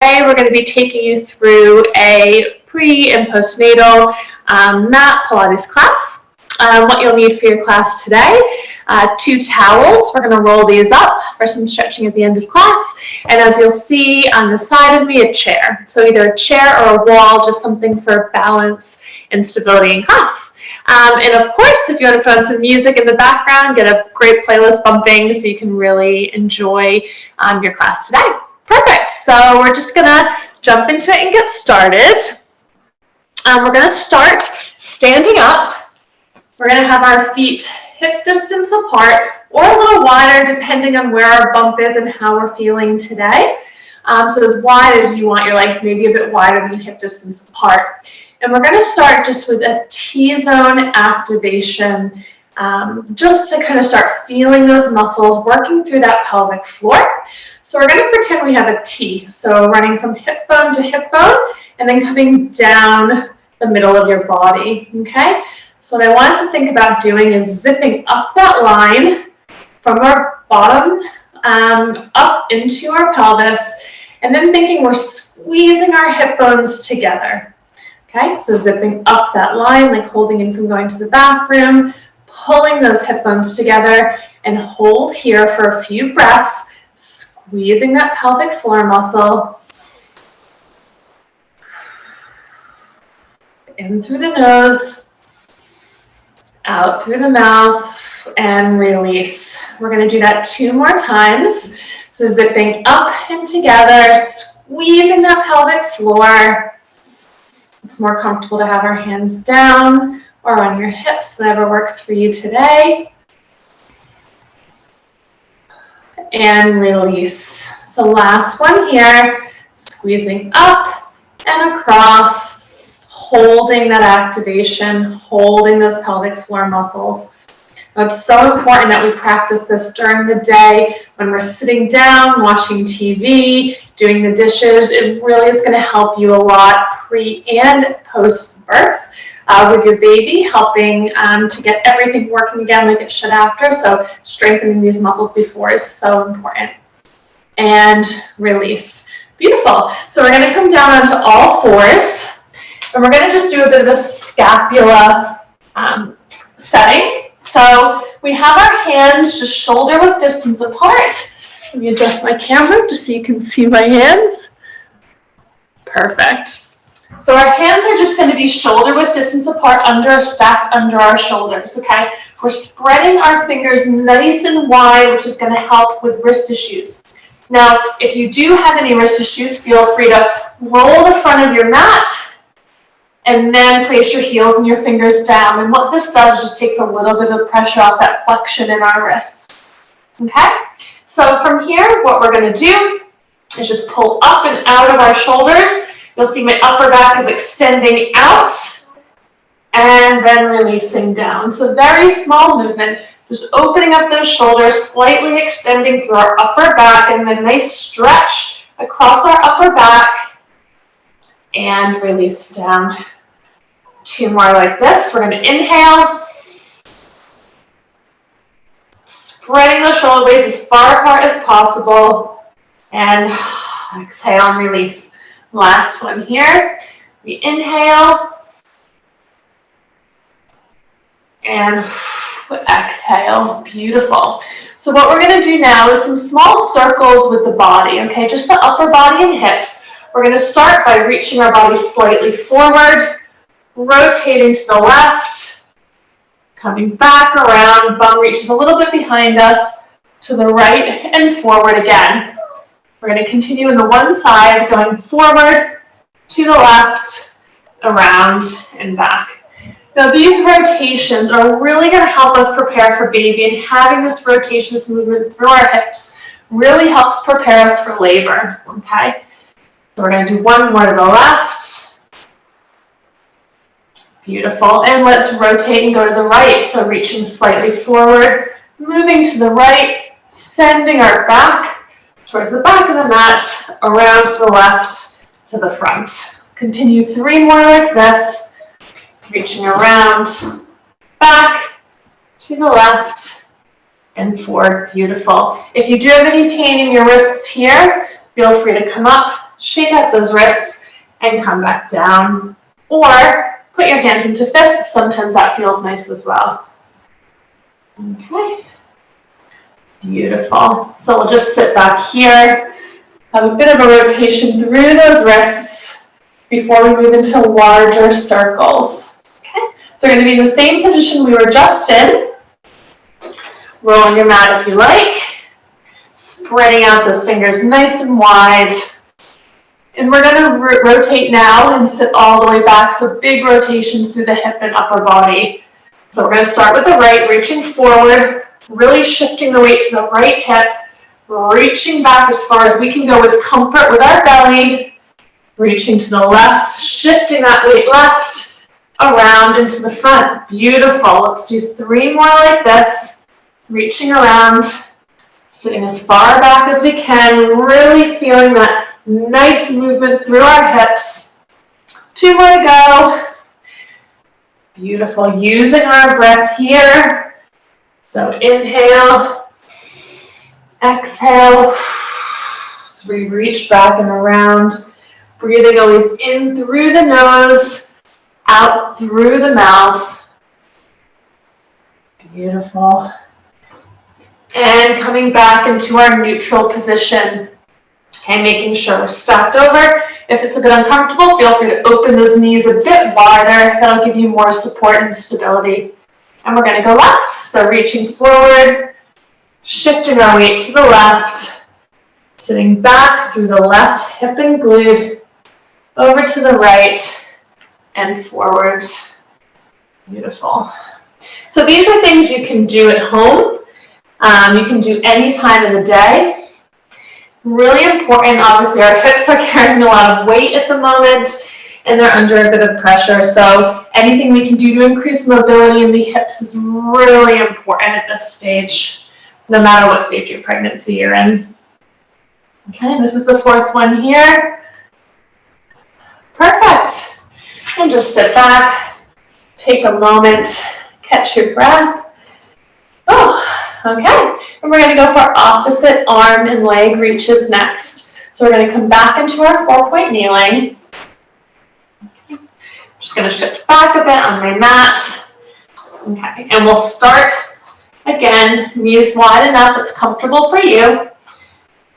Today we're going to be taking you through a pre and postnatal mat Pilates class. What you'll need for your class today, 2 towels. We're going to roll these up for some stretching at the end of class. And as you'll see on the side of me, a chair. So either a chair or a wall, just something for balance and stability in class. And of course, if you want to put on some music in the background, get a great playlist bumping so you can really enjoy your class today. Perfect. So we're just going to jump into it and get started. We're going to start standing up. We're going to have our feet hip distance apart or a little wider depending on where our bump is and how we're feeling today. So as wide as you want your legs, maybe a bit wider than hip distance apart. And we're going to start just with a T-zone activation, just to kind of start feeling those muscles, working through that pelvic floor. So we're going to pretend we have a T, so running from hip bone to hip bone, and then coming down the middle of your body, okay? So what I want us to think about doing is zipping up that line from our bottom up into our pelvis, and then thinking we're squeezing our hip bones together, okay? So zipping up that line, like holding in from going to the bathroom, pulling those hip bones together, and hold here for a few breaths, squeezing that pelvic floor muscle. In through the nose, out through the mouth, and release. We're going to do that 2 more times. So zipping up and together, squeezing that pelvic floor. It's more comfortable to have our hands down or on your hips, whatever works for you today. And release. So last one here, squeezing up and across, holding that activation, holding those pelvic floor muscles. Now, it's so important that we practice this during the day when we're sitting down, watching TV, doing the dishes. It really is going to help you a lot pre and post birth. With your baby, helping to get everything working again like it should after. So strengthening these muscles before is so important. And release. Beautiful. So we're going to come down onto all fours. And we're going to just do a bit of a scapula setting. So we have our hands just shoulder width distance apart. Let me adjust my camera just so you can see my hands. Perfect. So our hands are just going to be shoulder width distance apart, stacked under our shoulders, okay? We're spreading our fingers nice and wide, which is going to help with wrist issues. Now, if you do have any wrist issues, feel free to roll the front of your mat and then place your heels and your fingers down. And what this does is just takes a little bit of pressure off that flexion in our wrists, okay? So from here, what we're going to do is just pull up and out of our shoulders. You'll see my upper back is extending out and then releasing down. So very small movement, just opening up those shoulders, slightly extending through our upper back, and then nice stretch across our upper back and release down. 2 more like this. We're going to inhale, spreading the shoulder blades as far apart as possible, and exhale and release. Last one here. We inhale and exhale. Beautiful. So what we're going to do now is some small circles with the body, okay? Just the upper body and hips. We're going to start by reaching our body slightly forward, rotating to the left, coming back around, bum reaches a little bit behind us, to the right and forward again. We're going to continue in the one side, going forward, to the left, around, and back. Now these rotations are really going to help us prepare for baby, and having this rotation, this movement through our hips really helps prepare us for labor, okay? So we're going to do 1 more to the left. Beautiful. And let's rotate and go to the right. So reaching slightly forward, moving to the right, sending our back towards the back of the mat, around to the left, to the front. Continue 3 more like this, reaching around, back, to the left, and forward. Beautiful. If you do have any pain in your wrists here, feel free to come up shake out those wrists, and come back down. Or put your hands into fists. Sometimes that feels nice as well. Okay. Beautiful. So we'll just sit back here, have a bit of a rotation through those wrists before we move into larger circles. Okay. So we're going to be in the same position we were just in. Rolling your mat if you like. Spreading out those fingers nice and wide. And we're going to rotate now and sit all the way back. So big rotations through the hip and upper body. So we're going to start with the right, reaching forward, really shifting the weight to the right hip, reaching back as far as we can go with comfort with our belly, reaching to the left, shifting that weight left, around into the front. Beautiful. Let's do 3 more like this, reaching around, sitting as far back as we can, really feeling that nice movement through our hips. 2 more to go. Beautiful. Using our breath here. So inhale, exhale. So we reach back and around. Breathing always in through the nose, out through the mouth. Beautiful. And coming back into our neutral position. Okay, making sure we're stacked over. If it's a bit uncomfortable, feel free to open those knees a bit wider. That'll give you more support and stability. And we're going to go left. So reaching forward, shifting our weight to the left, sitting back through the left hip and glute, over to the right, and forward. Beautiful. So these are things you can do at home. You can do any time of the day. Really important, obviously our hips are carrying a lot of weight at the moment and they're under a bit of pressure. So anything we can do to increase mobility in the hips is really important at this stage, no matter what stage of pregnancy you're in. Okay, this is the 4th one here. Perfect. And just sit back, take a moment, catch your breath. Okay. And we're going to go for opposite arm and leg reaches next. So we're going to come back into our 4-point kneeling. I'm just going to shift back a bit on my mat. Okay, and we'll start again, knees wide enough, it's comfortable for you.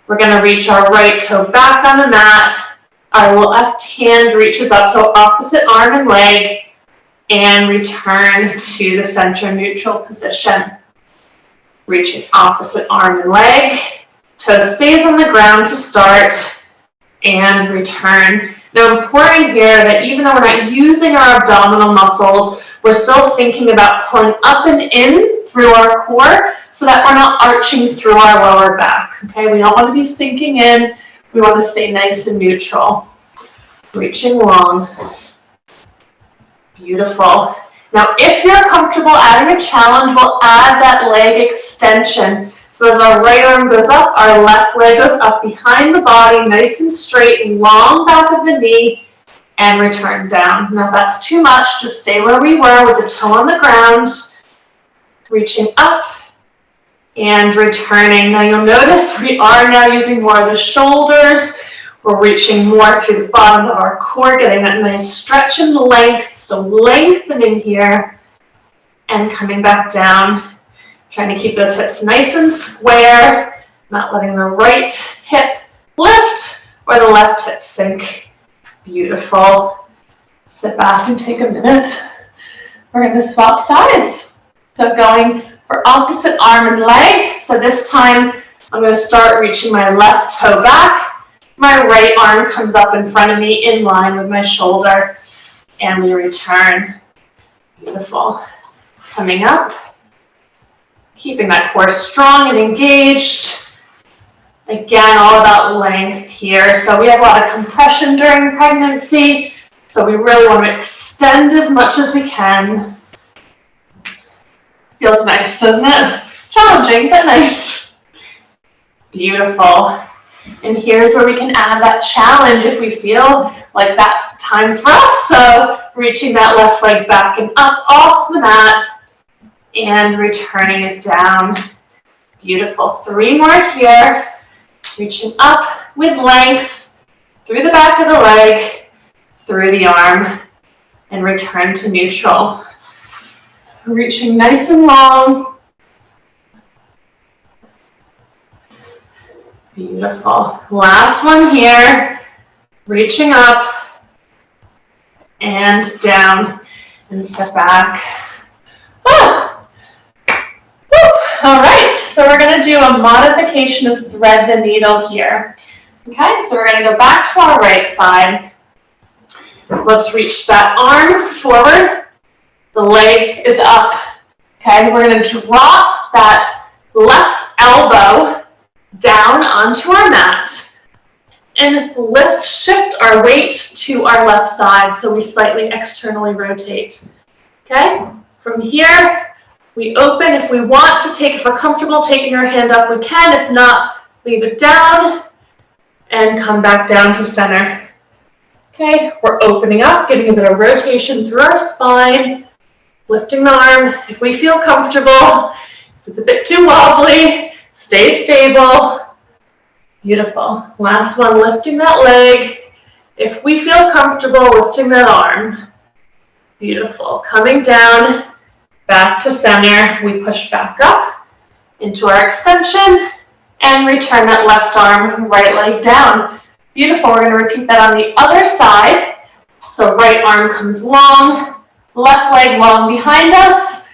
We're going to reach our right toe back on the mat. Our left hand reaches up, so opposite arm and leg, and return to the center neutral position. Reaching opposite arm and leg, toe stays on the ground to start, and return. Now important here that even though we're not using our abdominal muscles, we're still thinking about pulling up and in through our core so that we're not arching through our lower back. Okay, we don't want to be sinking in, we want to stay nice and neutral. Reaching long. Beautiful. Now, if you're comfortable adding a challenge, we'll add that leg extension. So as our right arm goes up, our left leg goes up behind the body, nice and straight, long back of the knee, and return down. Now, if that's too much, just stay where we were with the toe on the ground, reaching up and returning. Now, you'll notice we are now using more of the shoulders. We're reaching more through the bottom of our core, getting that nice stretch and length. So lengthening here and coming back down. Trying to keep those hips nice and square, not letting the right hip lift or the left hip sink. Beautiful. Sit back and take a minute. We're going to swap sides. So going for opposite arm and leg. So this time I'm going to start reaching my left toe back. My right arm comes up in front of me in line with my shoulder, and we return. Beautiful. Coming up, keeping that core strong and engaged. Again, all about length here. So we have a lot of compression during pregnancy, so we really want to extend as much as we can. Feels nice, doesn't it? Challenging, but nice. Beautiful. And here's where we can add that challenge if we feel like that's time for us. So reaching that left leg back and up off the mat and returning it down. Beautiful. 3 more here. Reaching up with length through the back of the leg, through the arm, and return to neutral. Reaching nice and long. Beautiful. Last one here. Reaching up and down and step back. Ah. All right, so we're going to do a modification of thread the needle here. Okay, so we're going to go back to our right side. Let's reach that arm forward. The leg is up. Okay, we're going to drop that left elbow down onto our mat and shift our weight to our left side so we slightly externally rotate. Okay, from here, we open. If we want to take, if we're comfortable taking our hand up, we can. If not, leave it down and come back down to center. Okay, we're opening up, getting a bit of rotation through our spine, lifting the arm. If we feel comfortable, if it's a bit too wobbly, stay stable. Beautiful. Last one, lifting that leg. If we feel comfortable, lifting that arm. Beautiful. Coming down, back to center. We push back up into our extension and return that left arm, right leg down. Beautiful. We're going to repeat that on the other side. So right arm comes long, left leg long behind us.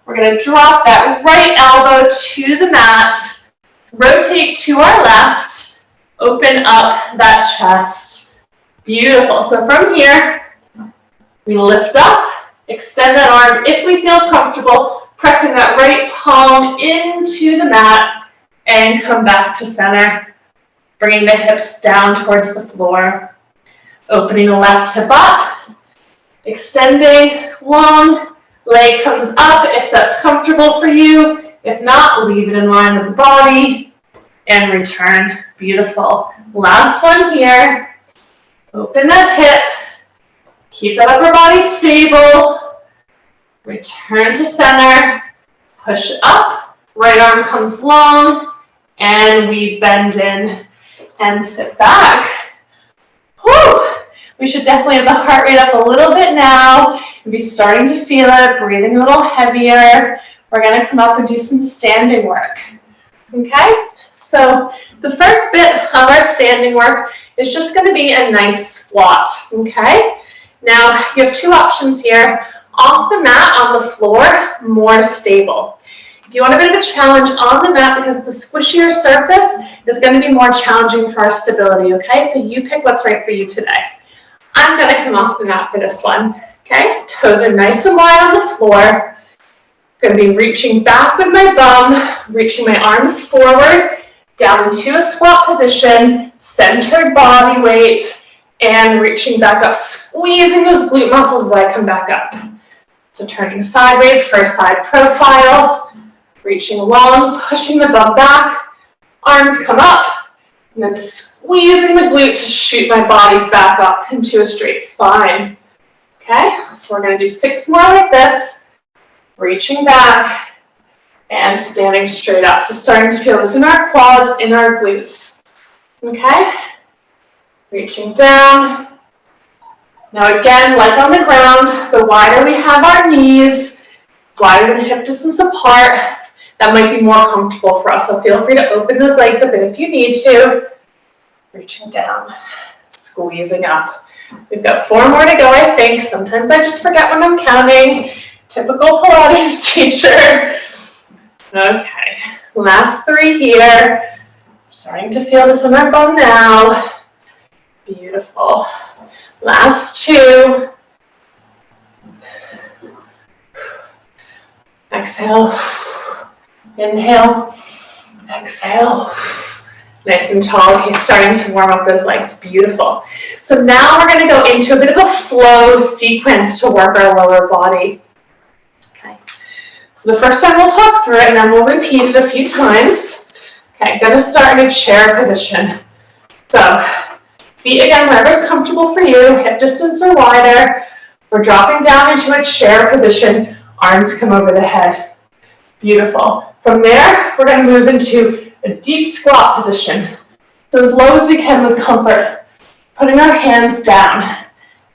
We're going to drop that right elbow to the mat. Rotate to our left, open up that chest. Beautiful. So from here, we lift up, extend that arm. If we feel comfortable, pressing that right palm into the mat and come back to center. Bringing the hips down towards the floor. Opening the left hip up, extending long, leg comes up if that's comfortable for you. If not, leave it in line with the body and return. Beautiful. Last one here. Open that hip. Keep that upper body stable. Return to center. Push up. Right arm comes long. And we bend in and sit back. Whew. We should definitely have the heart rate up a little bit now and be starting to feel it, breathing a little heavier. We're going to come up and do some standing work. Okay? So the first bit of our standing work is just going to be a nice squat. Okay? Now, you have two options here. Off the mat, on the floor, more stable. If you want a bit of a challenge on the mat, because the squishier surface is going to be more challenging for our stability, okay? So you pick what's right for you today. I'm going to come off the mat for this one, okay? Toes are nice and wide on the floor. Going to be reaching back with my bum, reaching my arms forward, down into a squat position, centered body weight, and reaching back up, squeezing those glute muscles as I come back up. So turning sideways for a side profile, reaching long, pushing the bum back, arms come up, and then squeezing the glute to shoot my body back up into a straight spine. Okay, so we're going to do 6 more like this, reaching back and standing straight up. So starting to feel this in our quads, in our glutes. Okay, reaching down. Now again, like on the ground, the wider we have our knees, wider than hip distance apart, that might be more comfortable for us. So feel free to open those legs a bit if you need to. Reaching down, squeezing up. We've got 4 more to go, I think. Sometimes I just forget when I'm counting. Typical Pilates teacher. Okay, last 3 here. Starting to feel this in our bum now. Beautiful. Last 2. Exhale. Inhale. Exhale. Nice and tall. Okay, starting to warm up those legs. Beautiful. So now we're going to go into a bit of a flow sequence to work our lower body. Okay. So the first time we'll talk through it and then we'll repeat it a few times. Okay, going to start in a chair position. So feet again, wherever's comfortable for you, hip distance or wider. We're dropping down into a chair position. Arms come over the head. Beautiful. From there, we're going to move into a deep squat position. So as low as we can with comfort. Putting our hands down.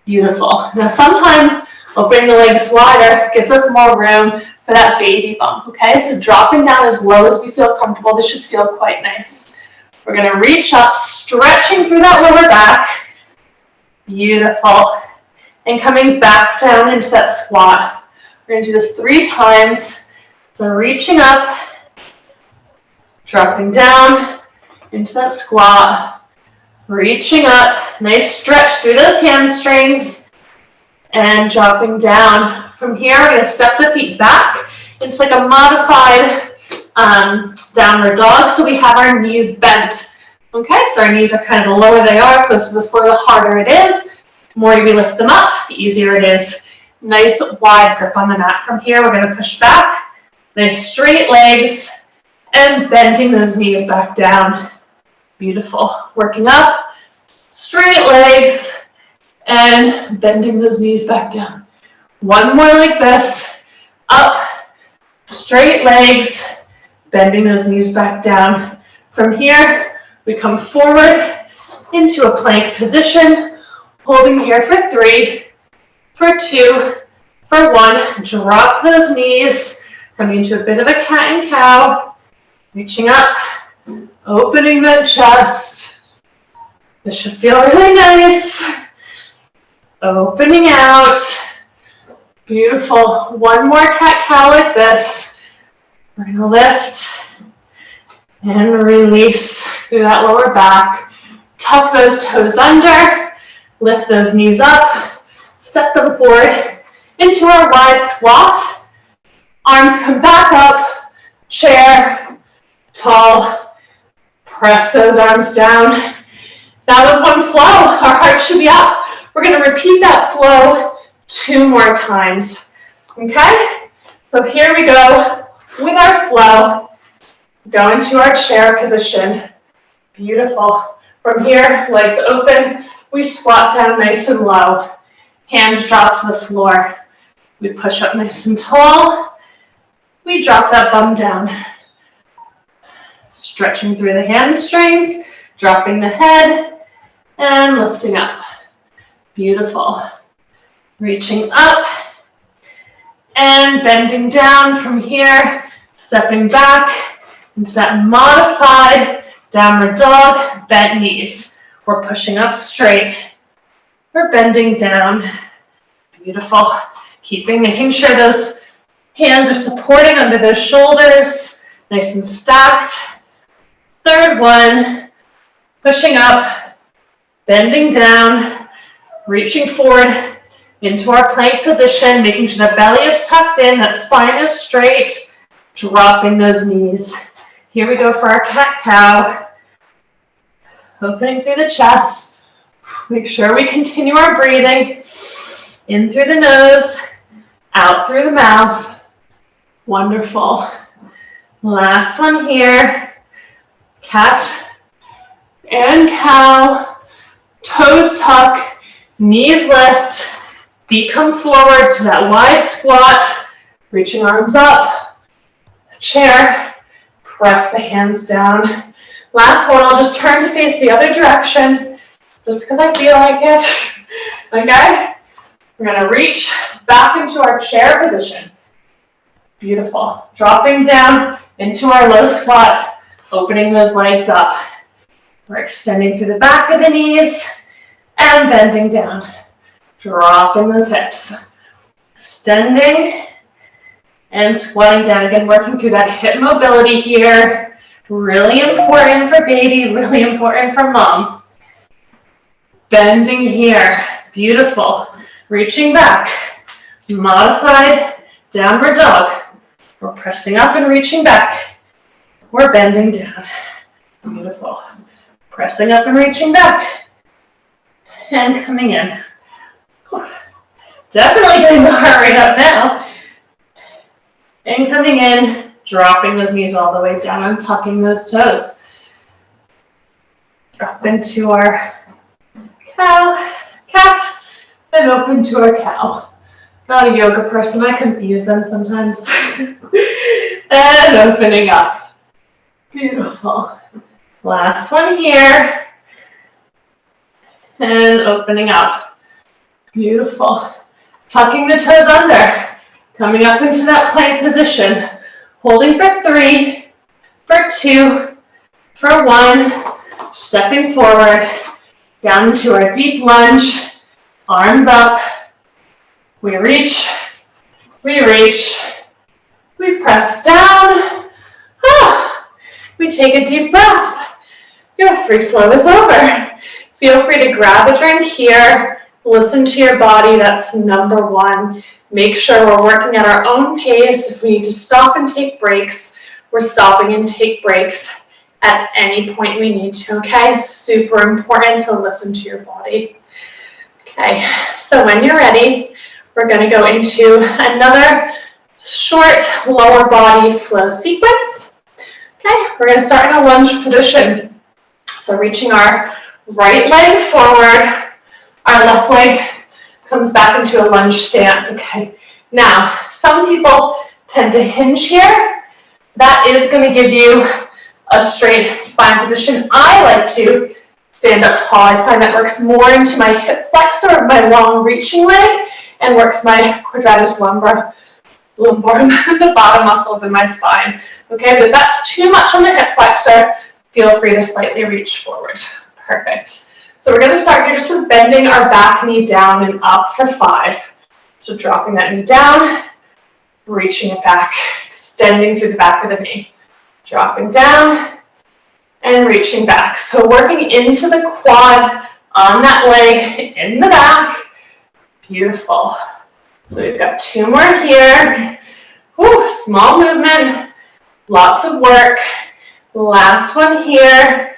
Beautiful. Now sometimes opening the legs wider gives us more room for that baby bump, okay? So dropping down as low as we feel comfortable. This should feel quite nice. We're going to reach up, stretching through that lower back. Beautiful. And coming back down into that squat. We're going to do this 3 times. So reaching up, dropping down into that squat, reaching up, nice stretch through those hamstrings, and dropping down. From here, we're going to step the feet back into like a modified downward dog, so we have our knees bent. Okay, so our knees are kind of the lower they are, close to the floor, the harder it is. The more we lift them up, the easier it is. Nice wide grip on the mat. From here, we're going to push back, nice straight legs, and bending those knees back down. Beautiful. Working up, straight legs, and bending those knees back down. One more like this. Up, straight legs, bending those knees back down. From here, we come forward into a plank position, holding here for 3, for 2, for 1. Drop those knees, coming into a bit of a cat and cow, reaching up, opening the chest. This should feel really nice. Opening out. Beautiful. One more cat-cow like this. We're going to lift and release through that lower back. Tuck those toes under. Lift those knees up. Step them forward into our wide squat. Arms come back up. Chair. Tall. Press those arms down. That was one flow. Our heart should be up. We're going to repeat that flow 2 more times. Okay? So here we go with our flow. Go into our chair position. Beautiful. From here, legs open. We squat down nice and low. Hands drop to the floor. We push up nice and tall. We drop that bum down. Stretching through the hamstrings, dropping the head, and lifting up. Beautiful. Reaching up and bending down from here, stepping back into that modified downward dog, bent knees. We're pushing up straight. We're bending down. Beautiful. Making sure those hands are supporting under those shoulders, nice and stacked. 3rd one, pushing up, bending down, reaching forward into our plank position, making sure the belly is tucked in, that spine is straight, dropping those knees. Here we go for our cat-cow. Opening through the chest. Make sure we continue our breathing. In through the nose, out through the mouth. Wonderful. Last one here. Cat and cow. Toes tuck, knees lift, feet come forward to that wide squat, reaching arms up, chair, press the hands down. Last one, I'll just turn to face the other direction, just because I feel like it. Okay? We're going to reach back into our chair position. Beautiful. Dropping down into our low squat, opening those legs up. We're extending through the back of the knees and bending down. Dropping those hips. Extending and squatting down. Again, working through that hip mobility here. Really important for baby, really important for mom. Bending here. Beautiful. Reaching back. Modified downward dog. We're pressing up and reaching back. We're bending down. Beautiful. Pressing up and reaching back. And coming in. Definitely getting the heart rate up now. And coming in, dropping those knees all the way down and tucking those toes. Drop into our cat, and open to our cow. Not a yoga person, I confuse them sometimes. And opening up. Beautiful. Last one here. and opening up. Beautiful. Tucking the toes under, coming up into that plank position, holding for 3, for 2, for 1, stepping forward, down to our deep lunge, arms up, we reach, we press down, we take a deep breath, your 3 flow is over. Feel free to grab a drink here, listen to your body, that's number 1. Make sure we're working at our own pace. If we need to stop and take breaks, we're stopping and take breaks at any point we need to, okay? Super important to listen to your body. Okay, so when you're ready, we're gonna go into another short lower body flow sequence. Okay, we're gonna start in a lunge position. So reaching our right leg forward, our left leg comes back into a lunge stance, okay? Now, some people tend to hinge here. That is going to give you a straight spine position. I like to stand up tall. I find that works more into my hip flexor of my long reaching leg and works my quadratus lumbar, the bottom muscles in my spine, okay? But if that's too much on the hip flexor, feel free to slightly reach forward. Perfect. So we're going to start here just with bending our back knee down and up for 5. So dropping that knee down, reaching it back, extending through the back of the knee. Dropping down and reaching back. So working into the quad on that leg in the back. Beautiful. So we've got 2 more here. Whew, small movement, lots of work. Last one here.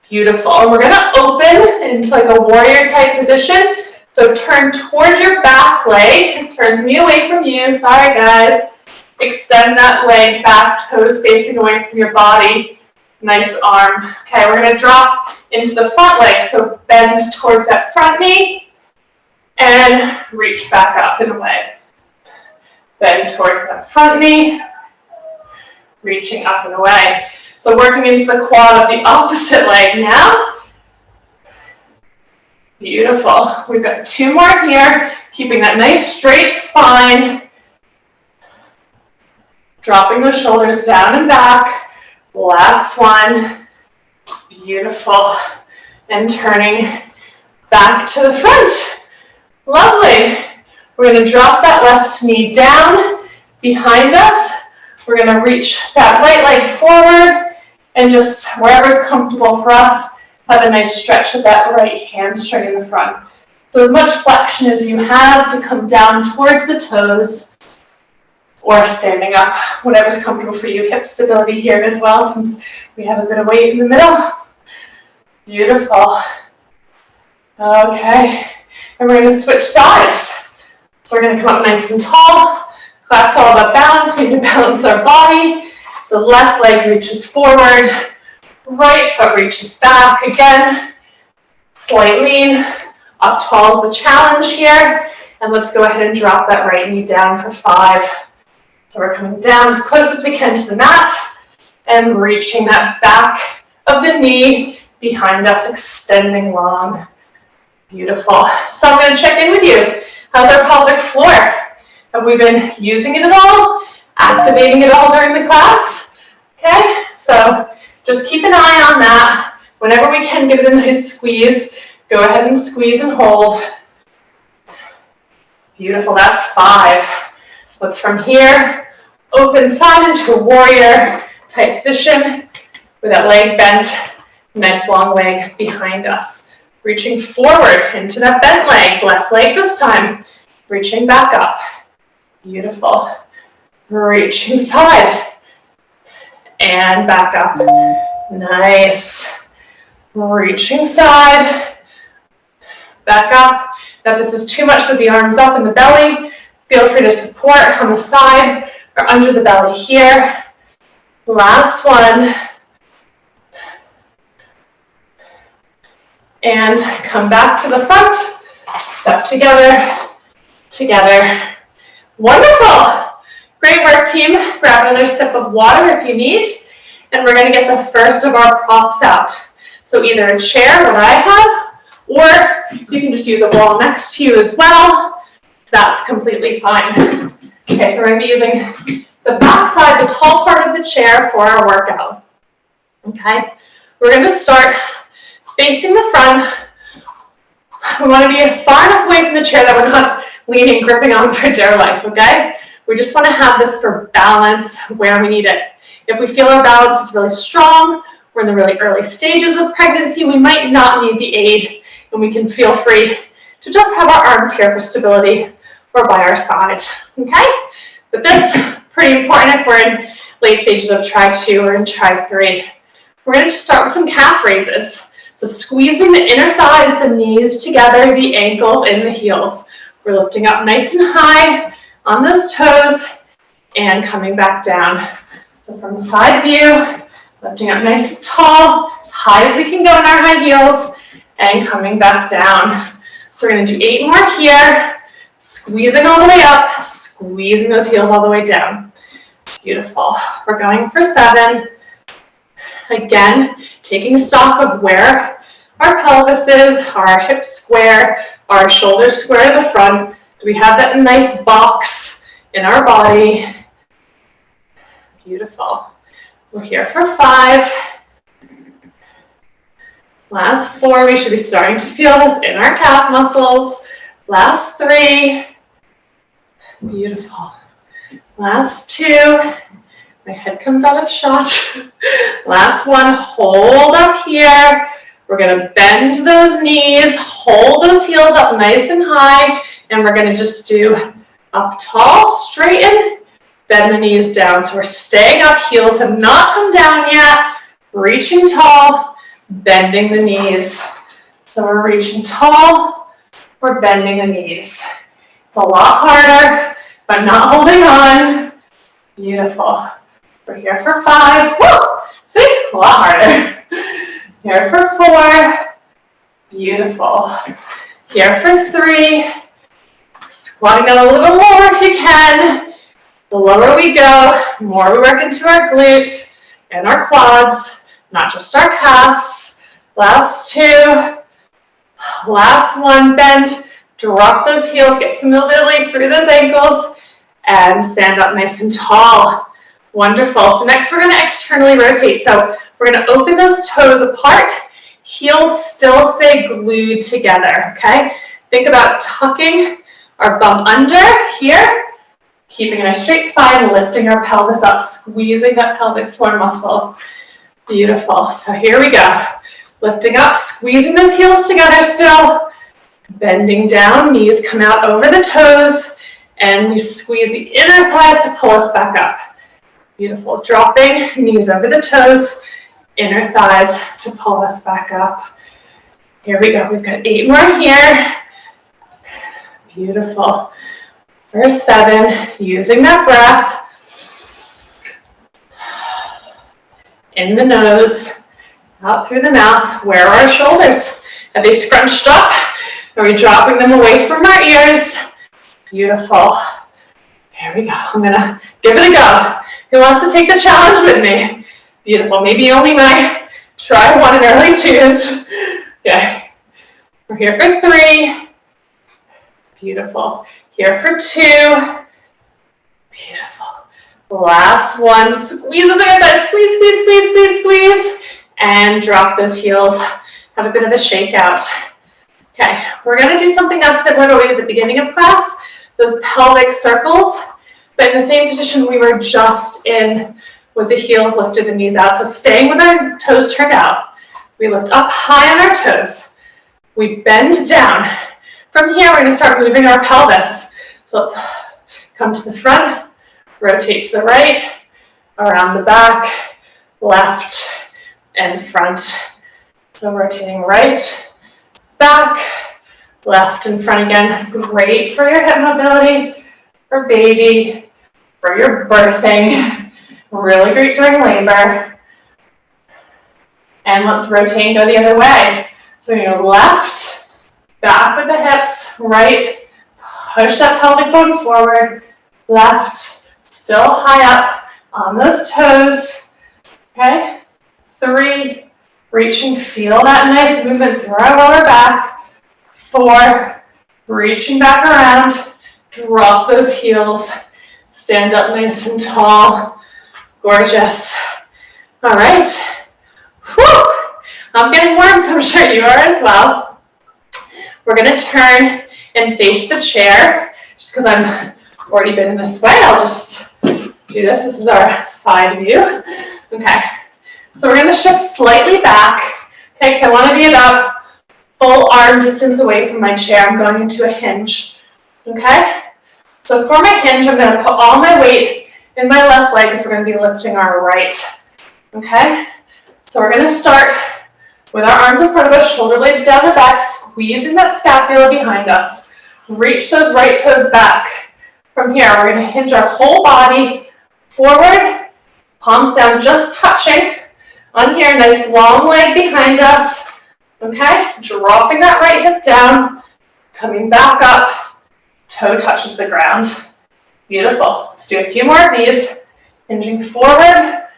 Beautiful. And we're going to open into like a warrior type position. So turn towards your back leg. It turns me away from you. Sorry, guys. Extend that leg back, toes facing away from your body. Nice arm. Okay, we're going to drop into the front leg. So bend towards that front knee and reach back up and away. Bend towards that front knee, reaching up and away. So working into the quad of the opposite leg now. Beautiful. We've got 2 more here, keeping that nice straight spine. Dropping those shoulders down and back. Last one. Beautiful. And turning back to the front. Lovely. We're going to drop that left knee down behind us. We're going to reach that right leg forward. And just wherever's comfortable for us, have a nice stretch of that right hamstring in the front. So as much flexion as you have to come down towards the toes or standing up, whatever's comfortable for you. Hip stability here as well, since we have a bit of weight in the middle. Beautiful. Okay, and we're going to switch sides. So we're going to come up nice and tall. Class all about balance. We can balance our body. So left leg reaches forward, right foot reaches back. Again, slight lean, up tall is the challenge here. And let's go ahead and drop that right knee down for 5. So we're coming down as close as we can to the mat and reaching that back of the knee behind us, extending long. Beautiful. So I'm going to check in with you. How's our pelvic floor? Have we been using it at all? Activating it all during the class? Okay, so just keep an eye on that. Whenever we can, give it a nice squeeze. Go ahead and squeeze and hold. Beautiful, that's 5. Let's from here, open side into a warrior type position with that leg bent, nice long leg behind us. Reaching forward into that bent leg, left leg this time. Reaching back up. Beautiful. Reaching side and back up. Nice. Reaching side, back up. Now, if this is too much with the arms up and the belly, feel free to support on the side or under the belly here. Last one. And come back to the front. Step together, together. Wonderful. Great work, team. Grab another sip of water if you need. And we're going to get the first of our props out. So either a chair, what I have, Or you can just use a wall next to you as well. That's completely fine. Okay, so we're going to be using the back side, the tall part of the chair for our workout. Okay, we're going to start facing the front. We want to be far enough away from the chair that we're not leaning, gripping on for dear life, okay? We just want to have this for balance where we need it. If we feel our balance is really strong, we're in the really early stages of pregnancy, we might not need the aid, and we can feel free to just have our arms here for stability or by our side, okay? But this is pretty important if we're in late stages of try 2 or in try 3. We're going to start with some calf raises. So squeezing the inner thighs, the knees together, the ankles and the heels. We're lifting up nice and high on those toes and coming back down. So from side view, lifting up nice and tall, as high as we can go in our high heels, and coming back down. So we're going to do 8 more here, squeezing all the way up, squeezing those heels all the way down. Beautiful. We're going for 7. Again, taking stock of where our pelvis is, our hips square, our shoulders square to the front. Do we have that nice box in our body? Beautiful. We're here for 5. Last 4, we should be starting to feel this in our calf muscles. Last 3. Beautiful. Last 2. My head comes out of shot. Last 1, hold up here. We're going to bend those knees, hold those heels up nice and high, and we're going to just do up tall, straighten, bend the knees down. So we're staying up, heels have not come down yet, reaching tall, bending the knees. So we're reaching tall, we're bending the knees. It's a lot harder, but not holding on. Beautiful. We're here for 5. Woo! See? A lot harder. Here for 4. Beautiful. Here for 3. Squatting down a little lower if you can. The lower we go, the more we work into our glutes and our quads, not just our calves. Last 2. Last 1. Bend. Drop those heels. Get some mobility through those ankles. And stand up nice and tall. Wonderful. So next we're going to externally rotate. So we're going to open those toes apart. Heels still stay glued together, okay? Think about tucking our bum under here, keeping a nice straight spine, lifting our pelvis up, squeezing that pelvic floor muscle. Beautiful. So here we go. Lifting up, squeezing those heels together still, bending down, knees come out over the toes, and we squeeze the inner thighs to pull us back up. Beautiful. Dropping, knees over the toes, inner thighs to pull us back up. Here we go. We've got 8 more here. Beautiful. For 7, using that breath. In the nose, out through the mouth. Where are our shoulders? Are they scrunched up? Are we dropping them away from our ears? Beautiful. Here we go. I'm going to give it a go. Who wants to take the challenge with me? Beautiful. Maybe only my try 1 and early 2s. Okay. We're here for 3. Beautiful. Here for 2. Beautiful. Last 1. Squeeze those inner thighs. Squeeze, squeeze, squeeze, squeeze, squeeze. And drop those heels. Have a bit of a shakeout. Okay. We're going to do something now similar to what we did at the beginning of class. Those pelvic circles. But in the same position we were just in with the heels lifted and knees out. So staying with our toes turned out. We lift up high on our toes. We bend down. From here, we're going to start moving our pelvis. So let's come to the front, rotate to the right, around the back, left, and front. So rotating right, back, left, and front again. Great for your hip mobility, for baby, for your birthing. Really great during labor. And let's rotate and go the other way. So we're going to left, back with the hips, right, push that pelvic bone forward, left, still high up on those toes, okay? 3, reaching, feel that nice movement through our lower back, 4, reaching back around, drop those heels, stand up nice and tall, gorgeous. All right, whew. I'm getting warm, so I'm sure you are as well. We're gonna turn and face the chair. Just because I've already been this way, I'll just do this. This is our side view. Okay, so we're gonna shift slightly back. Okay, because I want to be about full arm distance away from my chair. I'm going into a hinge. Okay, so for my hinge, I'm gonna put all my weight in my left leg because we're gonna be lifting our right. Okay, so we're gonna start with our arms in front of us, shoulder blades down the back, squeezing that scapula behind us. Reach those right toes back. From here, we're going to hinge our whole body forward, palms down, just touching. On here, nice long leg behind us. Okay, dropping that right hip down, coming back up, toe touches the ground. Beautiful. Let's do a few more of these. Hinging forward,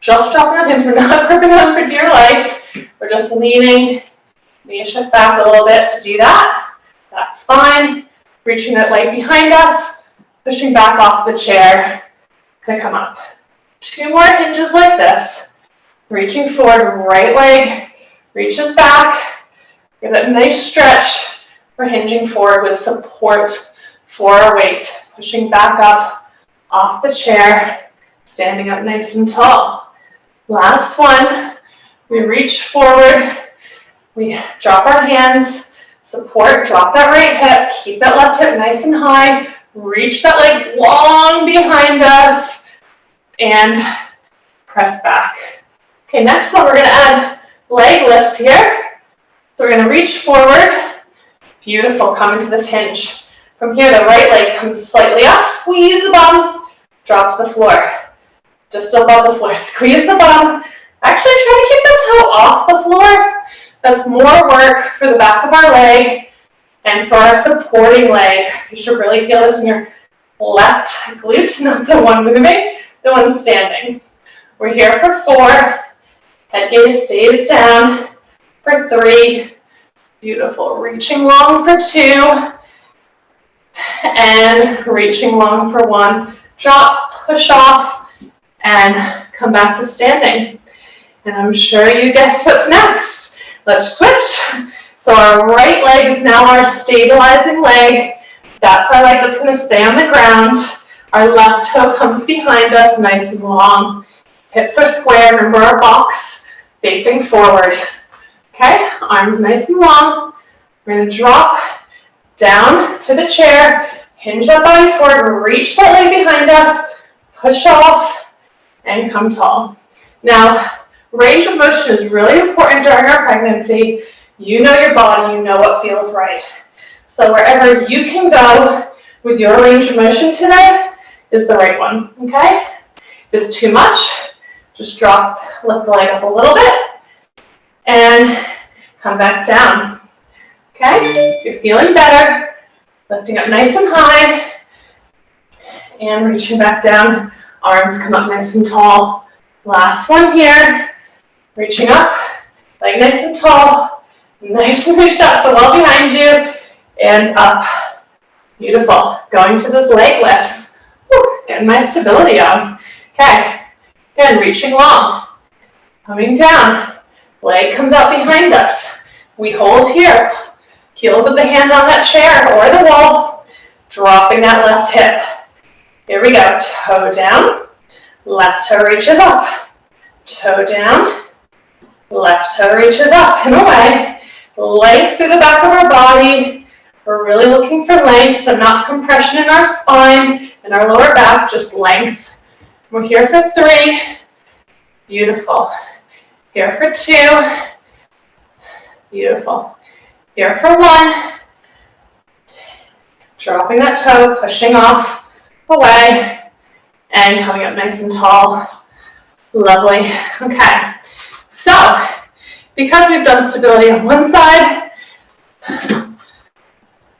just dropping those hands. We're not gripping them for dear life. We're just leaning, knee shift back a little bit to do that. That's fine. Reaching that leg behind us, pushing back off the chair to come up. 2 more hinges like this. Reaching forward, right leg reaches back. Give that nice stretch. We're hinging forward with support for our weight. Pushing back up off the chair, standing up nice and tall. Last one. We reach forward, we drop our hands, support, drop that right hip, keep that left hip nice and high, reach that leg long behind us, and press back. Okay, next one, we're gonna add leg lifts here. So we're gonna reach forward, beautiful, come into this hinge. From here, the right leg comes slightly up, squeeze the bum, drop to the floor. Just above the floor, squeeze the bum. Actually, try to keep the toe off the floor. That's more work for the back of our leg and for our supporting leg. You should really feel this in your left glute, not the one moving, the one standing. We're here for 4. Head gaze stays down for 3. Beautiful. Reaching long for 2. And reaching long for 1. Drop, push off, and come back to standing. And I'm sure you guessed what's next. Let's switch. So our right leg is now our stabilizing leg. That's our leg that's going to stay on the ground. Our left toe comes behind us, nice and long. Hips are square. Remember our box facing forward. Okay, arms nice and long. We're going to drop down to the chair, hinge that body forward, reach that leg behind us, push off, and come tall. Now, range of motion is really important during our pregnancy. You know your body, you know what feels right. So wherever you can go with your range of motion today is the right one, okay? If it's too much, just lift the leg up a little bit, and come back down, okay? If you're feeling better, lifting up nice and high, and reaching back down, arms come up nice and tall. Last one here. Reaching up, leg nice and tall, nice and reached up to the wall behind you, and up. Beautiful. Going to those leg lifts. Whew, getting my stability on. Okay, again, reaching long. Coming down, leg comes out behind us. We hold here, heels of the hand on that chair or the wall, dropping that left hip. Here we go, toe down, left toe reaches up, toe down, left toe reaches up and away. Length through the back of our body. We're really looking for length, so not compression in our spine and our lower back, just length. We're here for 3. Beautiful. Here for 2. Beautiful. Here for 1. Dropping that toe, pushing off, away, and coming up nice and tall. Lovely. Okay. So, because we've done stability on one side,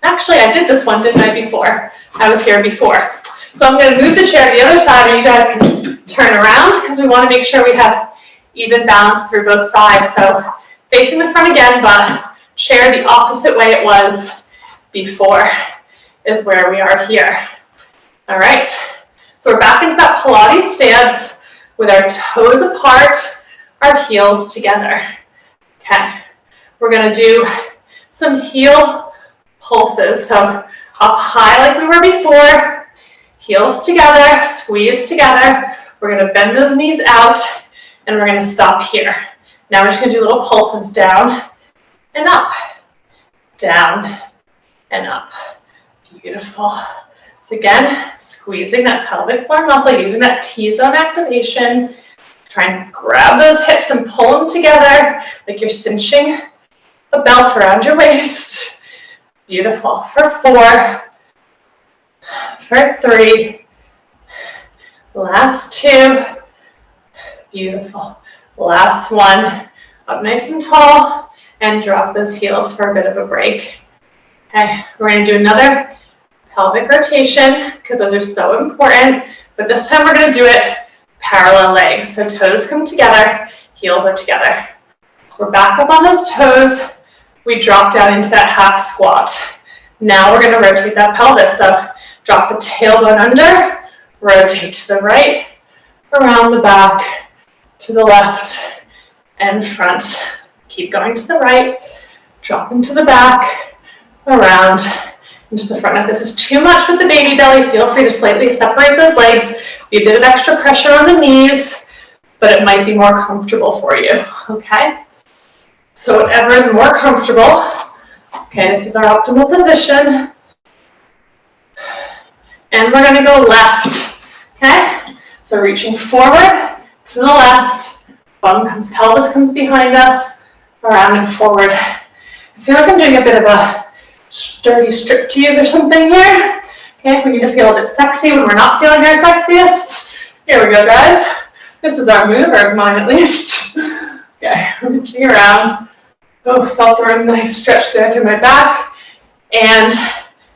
actually I did this one, didn't I, before? I was here before. So I'm going to move the chair to the other side, and you guys can turn around because we want to make sure we have even balance through both sides. So facing the front again, but chair the opposite way it was before is where we are here. All right, so we're back into that Pilates stance with our toes apart, our heels together. Okay, we're gonna do some heel pulses. So up high like we were before, heels together, squeeze together. We're gonna bend those knees out and we're gonna stop here. Now we're just gonna do little pulses down and up, down and up. Beautiful. So again, squeezing that pelvic floor muscle, using that T-zone activation. Try and grab those hips and pull them together like you're cinching a belt around your waist. Beautiful. For 4, for 3, last 2, beautiful. Last 1, up nice and tall, and drop those heels for a bit of a break. Okay, we're going to do another pelvic rotation because those are so important, but this time we're going to do it parallel legs. So toes come together, heels are together. We're back up on those toes. We drop down into that half squat. Now we're going to rotate that pelvis. So drop the tailbone under, rotate to the right, around the back, to the left, and front. Keep going to the right, dropping to the back, around, into the front. If this is too much with the baby belly, feel free to slightly separate those legs. Be a bit of extra pressure on the knees, but it might be more comfortable for you, okay? So whatever is more comfortable. Okay, this is our optimal position. And we're gonna go left, okay? So reaching forward to the left, pelvis comes behind us, around and forward. I feel like I'm doing a bit of a sturdy striptease or something here. Okay, if we need to feel a bit sexy when we're not feeling our sexiest. Here we go, guys. This is our move, or mine at least. Okay, reaching around. Oh, felt a nice stretch there through my back. And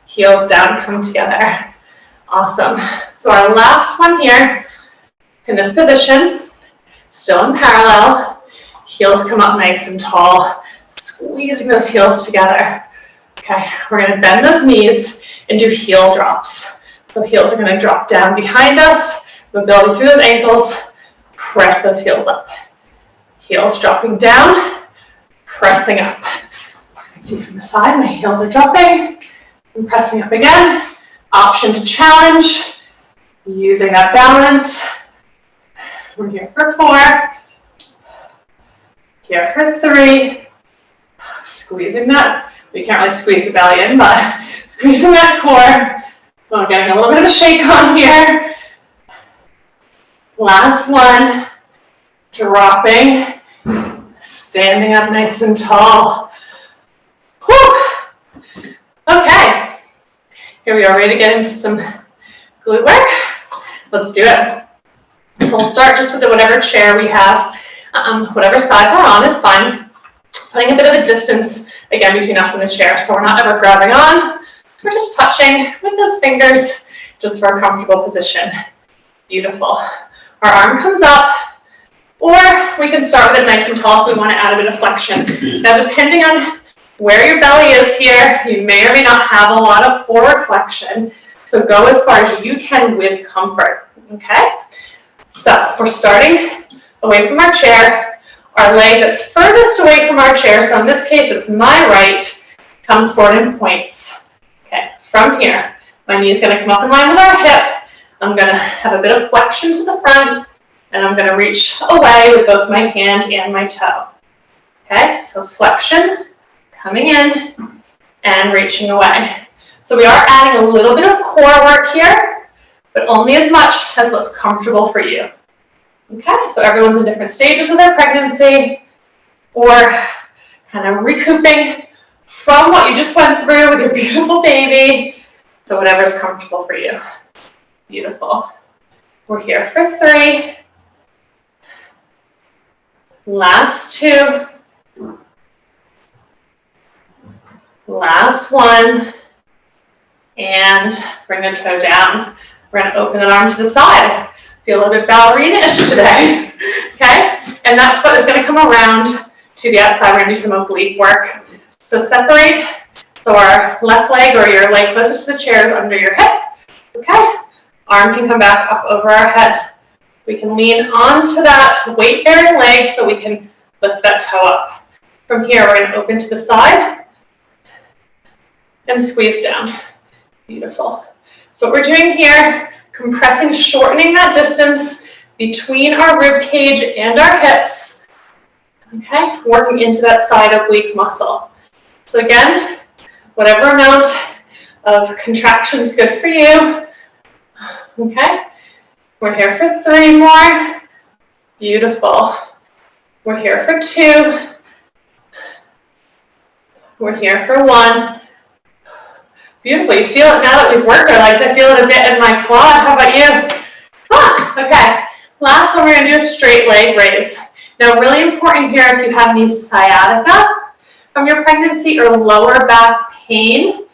heels down, come together. Awesome. So our last one here, in this position, still in parallel. Heels come up nice and tall, squeezing those heels together. Okay, we're going to bend those knees and do heel drops. So heels are going to drop down behind us, mobility through those ankles, press those heels up. Heels dropping down, pressing up. You can see from the side, my heels are dropping and pressing up again. Option to challenge, using that balance. We're here for 4, here for 3, squeezing that. We can't really squeeze the belly in, but squeezing that core. Well, getting a little bit of a shake on here. Last one, dropping, standing up nice and tall. Whew. Okay, here we are, ready to get into some glute work. Let's do it. So we'll start just with whatever chair we have, whatever side we're on is fine. Putting a bit of a distance, again, between us and the chair, so we're not ever grabbing on. We're just touching with those fingers, just for a comfortable position. Beautiful. Our arm comes up, or we can start with it nice and tall if we want to add a bit of flexion. Now, depending on where your belly is here, you may or may not have a lot of forward flexion, so go as far as you can with comfort, okay? So we're starting away from our chair. Our leg that's furthest away from our chair, so in this case it's my right, comes forward and points. Okay, from here, my knee is going to come up in line with our hip. I'm going to have a bit of flexion to the front, and I'm going to reach away with both my hand and my toe. Okay, so flexion, coming in, and reaching away. So we are adding a little bit of core work here, but only as much as what's comfortable for you. Okay, so everyone's in different stages of their pregnancy, or kind of recouping from what you just went through with your beautiful baby. So whatever's comfortable for you. Beautiful. We're here for 3. Last 2. Last 1. And bring the toe down. We're going to open an arm to the side. Feel a little bit ballerina-ish today. Okay? And that foot is going to come around to the outside. We're going to do some oblique work. So separate, so our left leg or your leg closest to the chair is under your hip. Okay, arm can come back up over our head. We can lean onto that weight-bearing leg so we can lift that toe up. From here, we're going to open to the side and squeeze down. Beautiful. So what we're doing here, compressing, shortening that distance between our rib cage and our hips. Okay, working into that side oblique muscle. So again, whatever amount of contraction is good for you. Okay, we're here for 3 more. Beautiful. We're here for 2. We're here for 1. Beautiful. You feel it now that we've worked our legs. I feel it a bit in my quad. How about you? Okay. Last one, we're going to do a straight leg raise. Now, really important here if you have any sciatica from your pregnancy or lower back pain.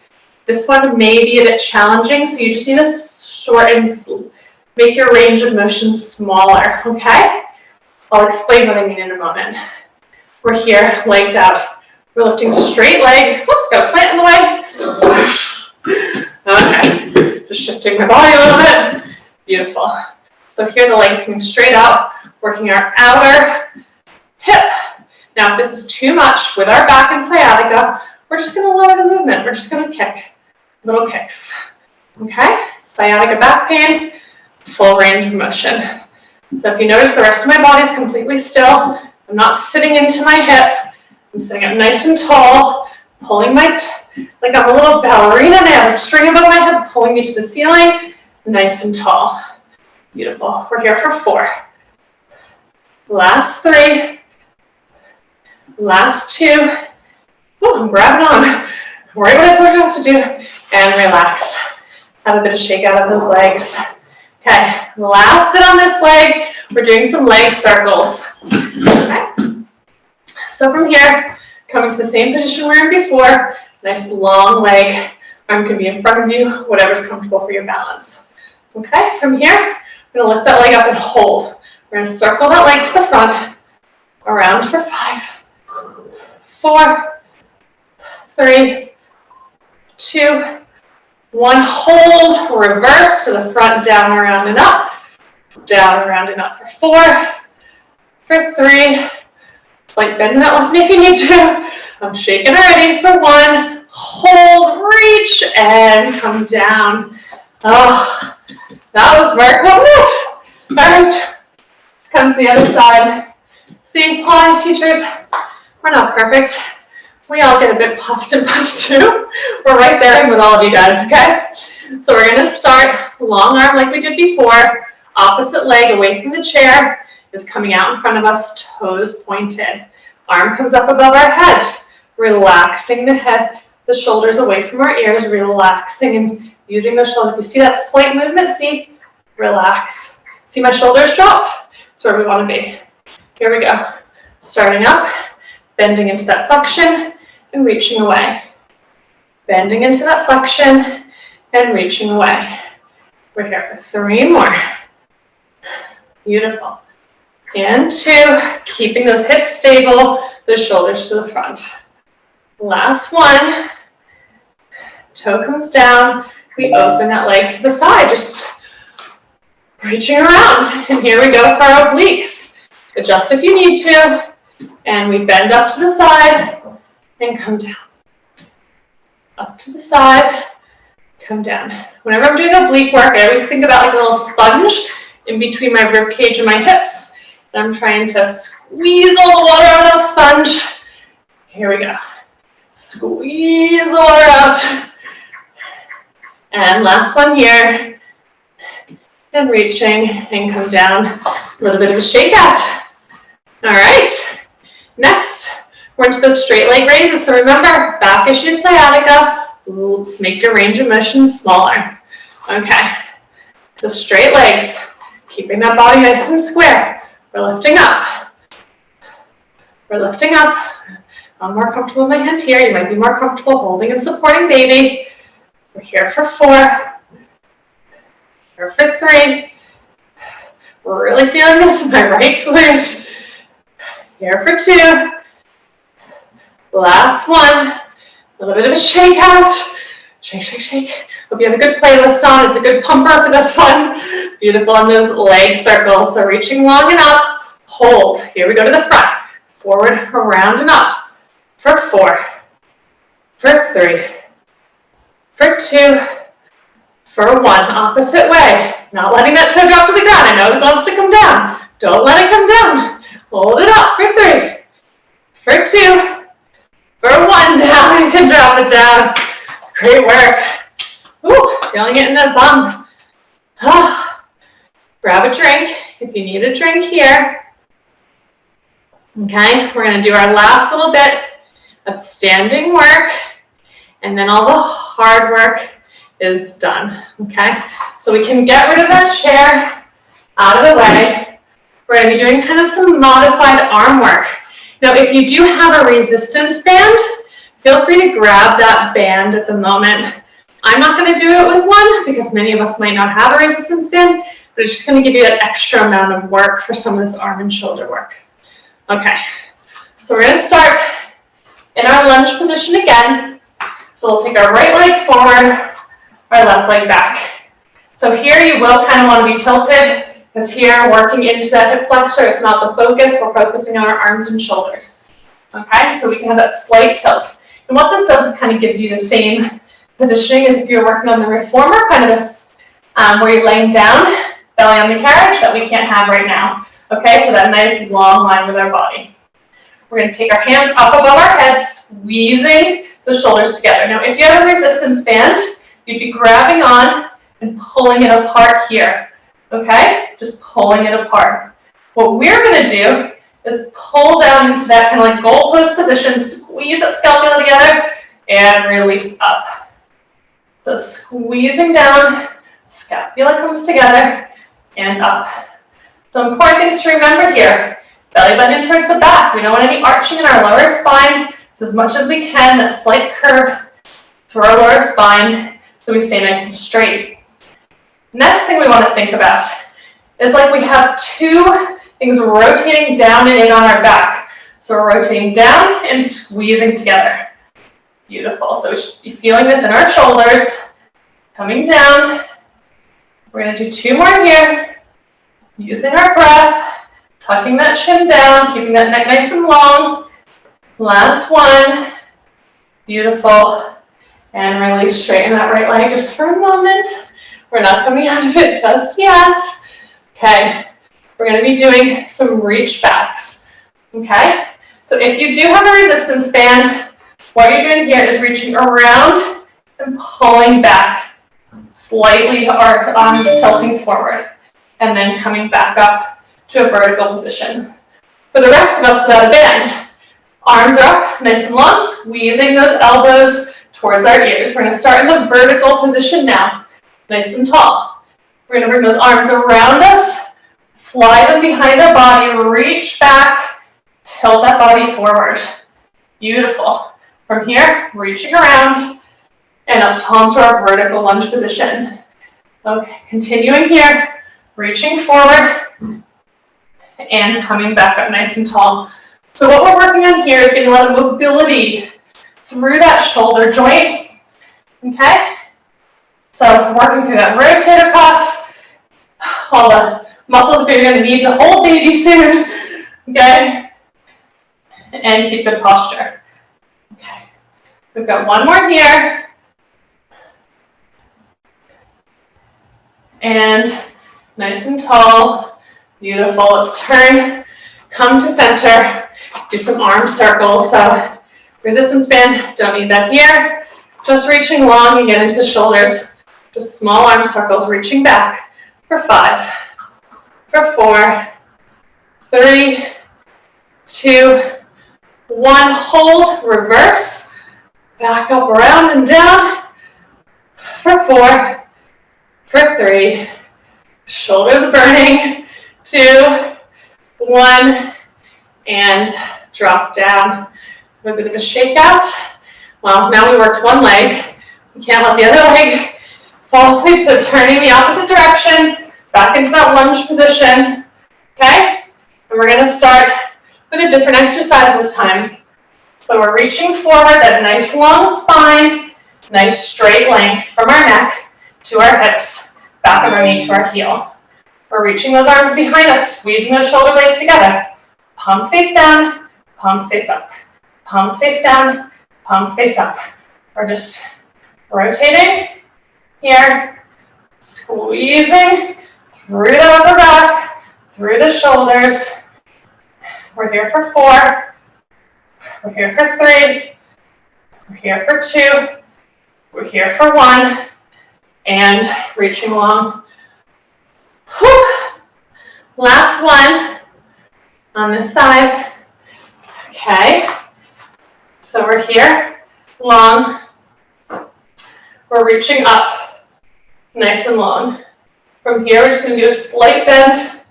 This one may be a bit challenging, so you just need to shorten, make your range of motion smaller, okay? I'll explain what I mean in a moment. We're here, legs out. We're lifting straight leg. Whoop, got a plant in the way. Okay, just shifting my body a little bit. Beautiful. So here the legs coming straight out, working our outer hip. Now if this is too much with our back and sciatica, we're just going to lower the movement. We're just going to kick, little kicks. Okay, sciatica back pain, full range of motion. So if you notice the rest of my body is completely still, I'm not sitting into my hip, I'm sitting up nice and tall, pulling my, like I'm a little ballerina and I have a string above my head pulling me to the ceiling, nice and tall. Beautiful. We're here for 4. Last 3. Last 2. Ooh, I'm grabbing on. Right what I told you what to do. And relax. Have a bit of shake out of those legs. Okay, last bit on this leg. We're doing some leg circles. Okay. So from here, coming to the same position we were in before. Nice long leg. Arm can be in front of you, whatever's comfortable for your balance. Okay, from here, we're going to lift that leg up and hold. We're going to circle that leg to the front, around for 5, 4, 3, 2, 1. Hold, reverse to the front, down, around, and up. Down, around, and up for 4, for 3. Slight bend in that left knee if you need to. I'm shaking already for 1. Hold, reach, and come down. Oh, that was work, wasn't it? All right, let's come to the other side. See, Pilates teachers, we're not perfect. We all get a bit puffed and puffed too. We're right there with all of you guys, okay? So we're gonna start long arm like we did before. Opposite leg away from the chair is coming out in front of us, toes pointed. Arm comes up above our head, relaxing the head, the shoulders away from our ears, relaxing and using the shoulders. If you see that slight movement, see? Relax. See my shoulders drop? That's where we want to be. Here we go. Starting up, bending into that flexion and reaching away. Bending into that flexion and reaching away. We're here for 3 more. Beautiful. And 2, keeping those hips stable, those shoulders to the front. Last 1. Toe comes down. We open that leg to the side, just reaching around. And here we go for our obliques. Adjust if you need to. And we bend up to the side and come down. Up to the side, come down. Whenever I'm doing oblique work, I always think about like a little sponge in between my rib cage and my hips. And I'm trying to squeeze all the water out of that sponge. Here we go. Squeeze the water out. And last one here. And reaching and come down. A little bit of a shake out. All right. Next, we're into those straight leg raises. So remember, back issues, sciatica. Let's make your range of motion smaller. Okay. So straight legs. Keeping that body nice and square. We're lifting up. We're lifting up. I'm more comfortable with my hand here. You might be more comfortable holding and supporting baby. We're here for 4. Here for 3. We're really feeling this in my right glute. Here for 2. Last 1. A little bit of a shake out. Shake, shake, shake. Hope you have a good playlist on. It's a good pumper for this one. Beautiful on those leg circles. So reaching long and up. Hold. Here we go to the front. Forward, around and up. For 4. For 3. For 2. For 1. Opposite way. Not letting that toe drop to the ground. I know it wants to come down. Don't let it come down. Hold it up. For 3. For 2. For 1. Now you can drop it down. Great work. Ooh, feeling it in the bum. Grab a drink if you need a drink here. Okay, we're going to do our last little bit of standing work, and then all the hard work is done. Okay, so we can get rid of that chair out of the way. We're going to be doing kind of some modified arm work. Now, if you do have a resistance band, feel free to grab that band at the moment. I'm not going to do it with one because many of us might not have a resistance band, but it's just going to give you an extra amount of work for some of this arm and shoulder work. Okay, so we're going to start in our lunge position again. So we'll take our right leg forward, our left leg back. So here you will kind of want to be tilted because here working into that hip flexor is not the focus. We're focusing on our arms and shoulders. Okay, so we can have that slight tilt. And what this does is kind of gives you the same positioning as if you're working on the reformer, kind of a, where you're laying down, belly on the carriage that we can't have right now. Okay, so that nice long line with our body. We're going to take our hands up above our heads, squeezing the shoulders together. Now, if you have a resistance band, you'd be grabbing on and pulling it apart here. Okay, just pulling it apart. What we're going to do is pull down into that kind of like goalpost position, squeeze that scapula together, and release up. So squeezing down, scapula comes together, and up. So important things to remember here. Belly button towards the back. We don't want any arching in our lower spine. So as much as we can, that slight curve through our lower spine so we stay nice and straight. Next thing we want to think about is like we have two things rotating down and in on our back. So we're rotating down and squeezing together. Beautiful. So we should be feeling this in our shoulders. Coming down. We're going to do 2 more here. Using our breath, tucking that chin down, keeping that neck nice and long. Last one. Beautiful. And release, straighten that right leg just for a moment. We're not coming out of it just yet. Okay. We're going to be doing some reach backs. Okay. So if you do have a resistance band, what you're doing here is reaching around and pulling back slightly or tilting forward. And then coming back up to a vertical position. For the rest of us without a band, arms are up, nice and long, squeezing those elbows towards our ears. We're going to start in the vertical position now, nice and tall. We're going to bring those arms around us, fly them behind our body, reach back, tilt that body forward. Beautiful. From here, reaching around and up tall into our vertical lunge position. Okay, continuing here. Reaching forward and coming back up nice and tall. So what we're working on here is getting a lot of mobility through that shoulder joint. Okay? So working through that rotator cuff, all the muscles that you're going to need to hold baby soon. Okay? And keep good posture. Okay. We've got one more here. And nice and tall, beautiful. Let's turn, come to center, do some arm circles. So resistance band, don't need that here. Just reaching long and get into the shoulders. Just small arm circles, reaching back for 5, for 4, 3, 2, 1. Hold, reverse, back up, around and down for 4, for 3, shoulders burning, 2, 1, and drop down. A bit of a shake out. Well, now we worked one leg. We can't let the other leg fall asleep, so turning the opposite direction, back into that lunge position. Okay? And we're going to start with a different exercise this time. So we're reaching forward, that nice long spine, nice straight length from our neck to our hips, back of our knee to our heel. We're reaching those arms behind us, squeezing those shoulder blades together. Palms face down, palms face up. Palms face down, palms face up. We're just rotating here, squeezing through the upper back, through the shoulders. We're here for 4. We're here for 3. We're here for 2. We're here for 1. And reaching long. Whew. Last one on this side. Okay. So we're here, long. We're reaching up, nice and long. From here, we're just going to do a slight bend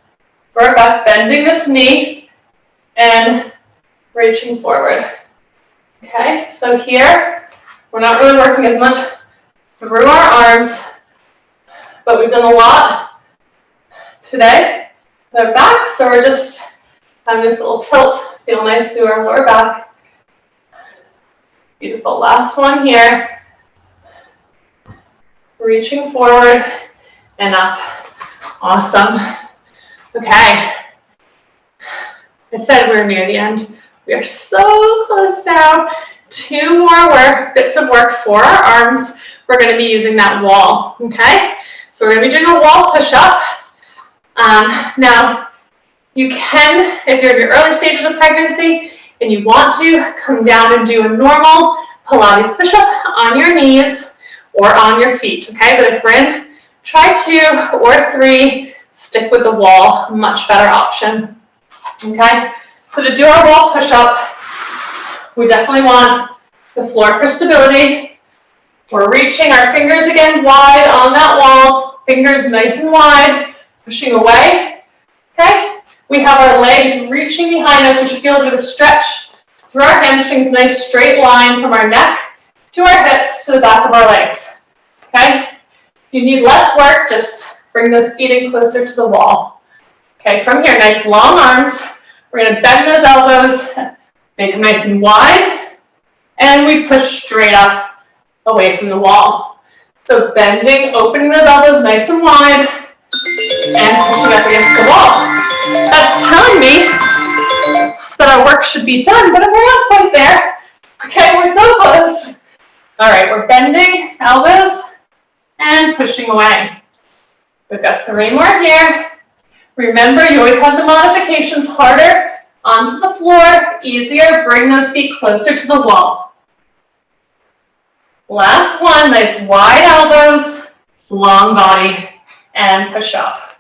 for our back, bending this knee and reaching forward. Okay, so here, we're not really working as much through our arms, but we've done a lot today with our back, so we're just having this little tilt, feel nice through our lower back. Beautiful, last one here. Reaching forward and up. Awesome. Okay. I said we're near the end. We are so close now. 2 more bits of work for our arms. We're going to be using that wall. Okay? So we're going to be doing a wall push-up. Now, you can, if you're in your early stages of pregnancy and you want to, come down and do a normal Pilates push-up on your knees or on your feet. Okay? But if we're in, try 2 or 3. Stick with the wall. Much better option. Okay? So to do our wall push-up, we definitely want the floor for stability. We're reaching our fingers again wide on that wall. Fingers nice and wide, pushing away. Okay? We have our legs reaching behind us. We should feel a bit of a stretch through our hamstrings. Nice straight line from our neck to our hips to the back of our legs. Okay? If you need less work, just bring those feet in closer to the wall. Okay, from here, nice long arms. We're going to bend those elbows, make them nice and wide, and we push straight up away from the wall. So bending, opening those elbows nice and wide, and pushing up against the wall. That's telling me that our work should be done, but we're not quite there. Okay, we're so close. All right, we're bending elbows and pushing away. We've got 3 more here. Remember, you always have the modifications. Harder onto the floor, easier. Bring those feet closer to the wall. Last one, nice wide elbows, long body, and push up.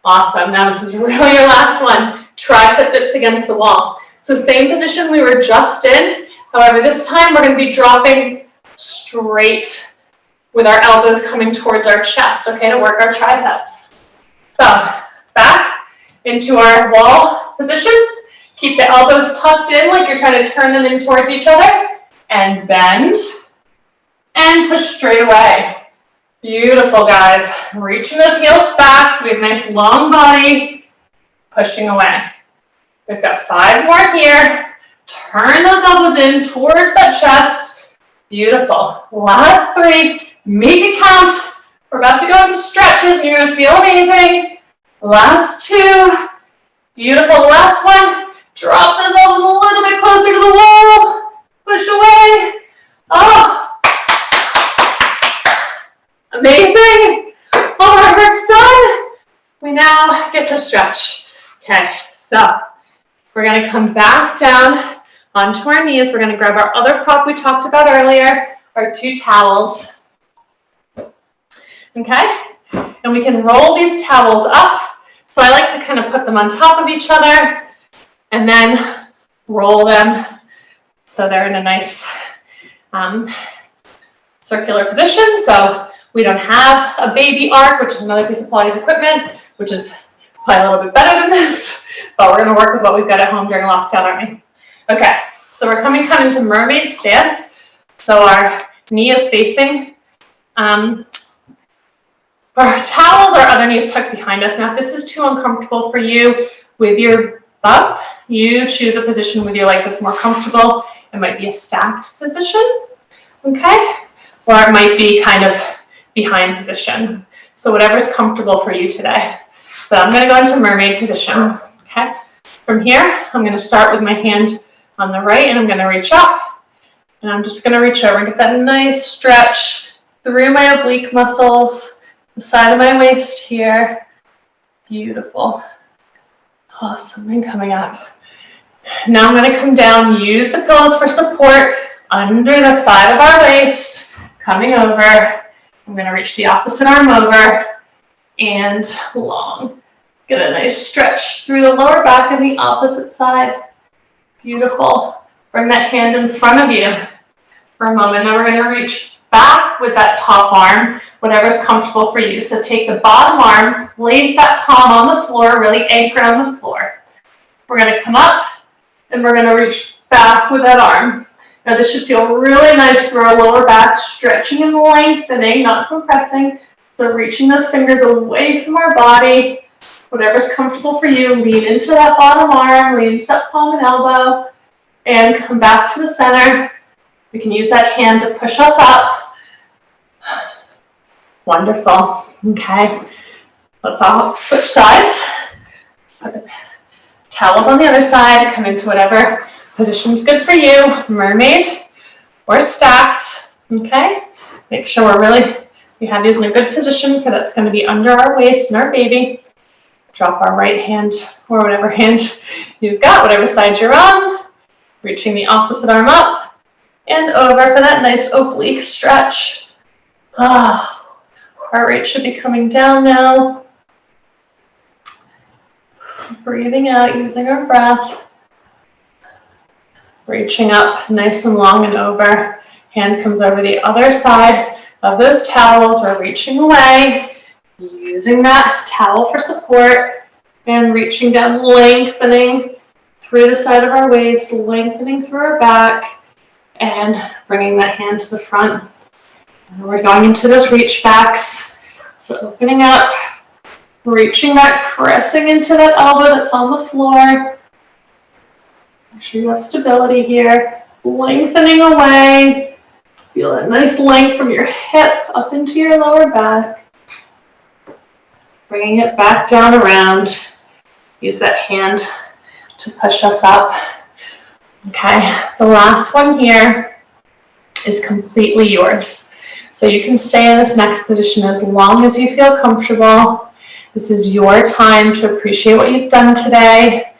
Awesome. Now this is really your last one. Tricep dips against the wall. So same position we were just in. However, this time we're going to be dropping straight with our elbows coming towards our chest, okay, to work our triceps. So back into our wall position. Keep the elbows tucked in like you're trying to turn them in towards each other. And bend. And push straight away. Beautiful, guys. Reaching those heels back so we have a nice long body. Pushing away. We've got 5 more here. Turn those elbows in towards that chest. Beautiful. Last 3. Make it count. We're about to go into stretches and you're going to feel amazing. Last 2. Beautiful. Last one. Drop those elbows a little bit closer to the wall. Push away. Oh. Amazing. All our work's done. We now get to stretch. Okay, so we're going to come back down onto our knees. We're going to grab our other prop we talked about earlier, our 2 towels. Okay, and we can roll these towels up. So I like to kind of put them on top of each other and then roll them so they're in a nice circular position. So we don't have a baby arc, which is another piece of Pilates equipment, which is probably a little bit better than this, but we're going to work with what we've got at home during lockdown, aren't we? Okay, so we're coming kind of into mermaid stance. So our knee is facing our towels, our other knee is tucked behind us. Now, if this is too uncomfortable for you with your bump, you choose a position with your legs that's more comfortable. It might be a stacked position, okay? Or it might be kind of behind position. So whatever's comfortable for you today. But I'm gonna go into mermaid position, okay? From here, I'm gonna start with my hand on the right and I'm gonna reach up and I'm just gonna reach over and get that nice stretch through my oblique muscles, the side of my waist here. Beautiful. Awesome, and coming up. Now I'm gonna come down, use the pillows for support under the side of our waist, coming over. I'm gonna reach the opposite arm over and long. Get a nice stretch through the lower back and the opposite side. Beautiful. Bring that hand in front of you for a moment. Now we're going to reach back with that top arm, whatever's comfortable for you. So take the bottom arm, place that palm on the floor, really anchor on the floor. We're going to come up and we're going to reach back with that arm. Now this should feel really nice through our lower back, stretching and lengthening, not compressing. So reaching those fingers away from our body. Whatever's comfortable for you, lean into that bottom arm, lean into that palm and elbow, and come back to the center. We can use that hand to push us up. Wonderful. Okay. Let's all switch sides. Put the towels on the other side. Come into whatever position's good for you. Mermaid or stacked. Okay. Make sure we have these in a good position because that's going to be under our waist and our baby. Drop our right hand or whatever hand you've got, whatever side you're on. Reaching the opposite arm up and over for that nice oblique stretch. Heart rate should be coming down now. Breathing out, using our breath. Reaching up nice and long and over. Hand comes over the other side of those towels. We're reaching away, using that towel for support, and reaching down, lengthening through the side of our waist, lengthening through our back, and bringing that hand to the front. And we're going into those reach backs. So opening up, reaching back, pressing into that elbow that's on the floor. Make sure you have stability here. Lengthening away. Feel that nice length from your hip up into your lower back. Bringing it back down around. Use that hand to push us up. Okay, the last one here is completely yours. So you can stay in this next position as long as you feel comfortable. This is your time to appreciate what you've done today,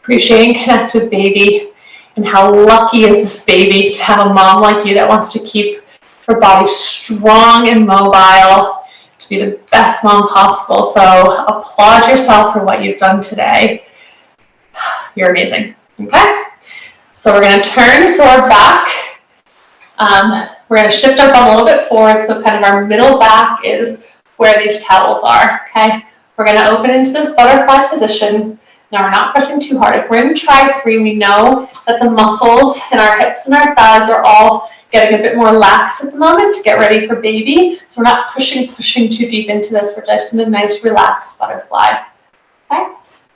appreciate and connect with baby, and how lucky is this baby to have a mom like you that wants to keep her body strong and mobile, to be the best mom possible. So applaud yourself for what you've done today. You're amazing, okay? So we're gonna turn, so we're back. We're gonna shift our bum a little bit forward, so kind of our middle back is where these towels are, okay? We're gonna open into this butterfly position. Now we're not pressing too hard. If we're in try-3, we know that the muscles in our hips and our thighs are all getting a bit more lax at the moment to get ready for baby. So we're not pushing too deep into this. We're just in a nice relaxed butterfly, okay?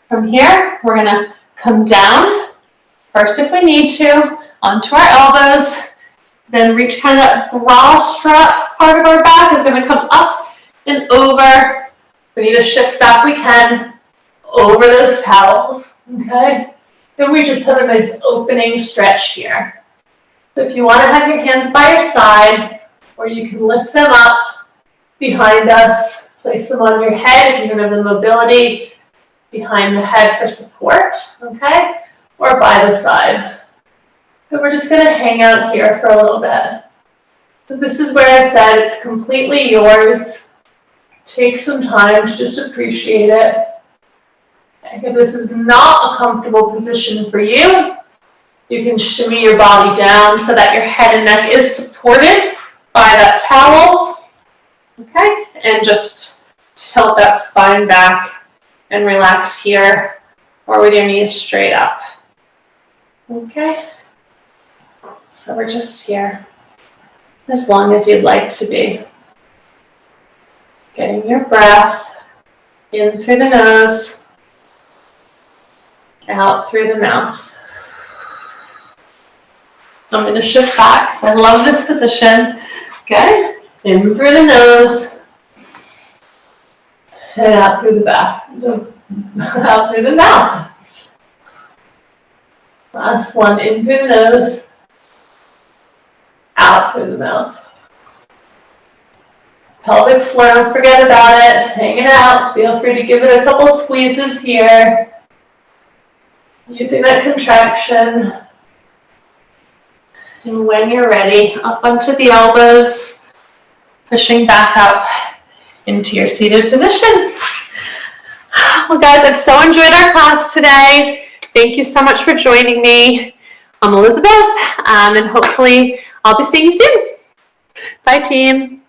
From here, we're gonna come down. First, if we need to, onto our elbows, then reach kind of that bra strap part of our back is gonna come up and over. If we need to shift back, we can, over those towels, okay? Then we just have a nice opening stretch here. So if you wanna have your hands by your side, or you can lift them up behind us, place them on your head if you don't have the mobility, behind the head for support, okay? Or by the side. So we're just gonna hang out here for a little bit. So this is where I said it's completely yours. Take some time to just appreciate it. If this is not a comfortable position for you, you can shimmy your body down so that your head and neck is supported by that towel, okay? And just tilt that spine back and relax here, or with your knees straight up, okay? So we're just here as long as you'd like to be. Getting your breath in through the nose, out through the mouth. I'm going to shift back because I love this position. Okay, in through the nose and out through the back, out through the mouth. Last one, in through the nose, out through the mouth. Pelvic floor, don't forget about it, it's hanging out. Feel free to give it a couple squeezes here. Using that contraction. And when you're ready, up onto the elbows, pushing back up into your seated position. Well, guys, I've so enjoyed our class today. Thank you so much for joining me. I'm Elizabeth, and hopefully I'll be seeing you soon. Bye, team.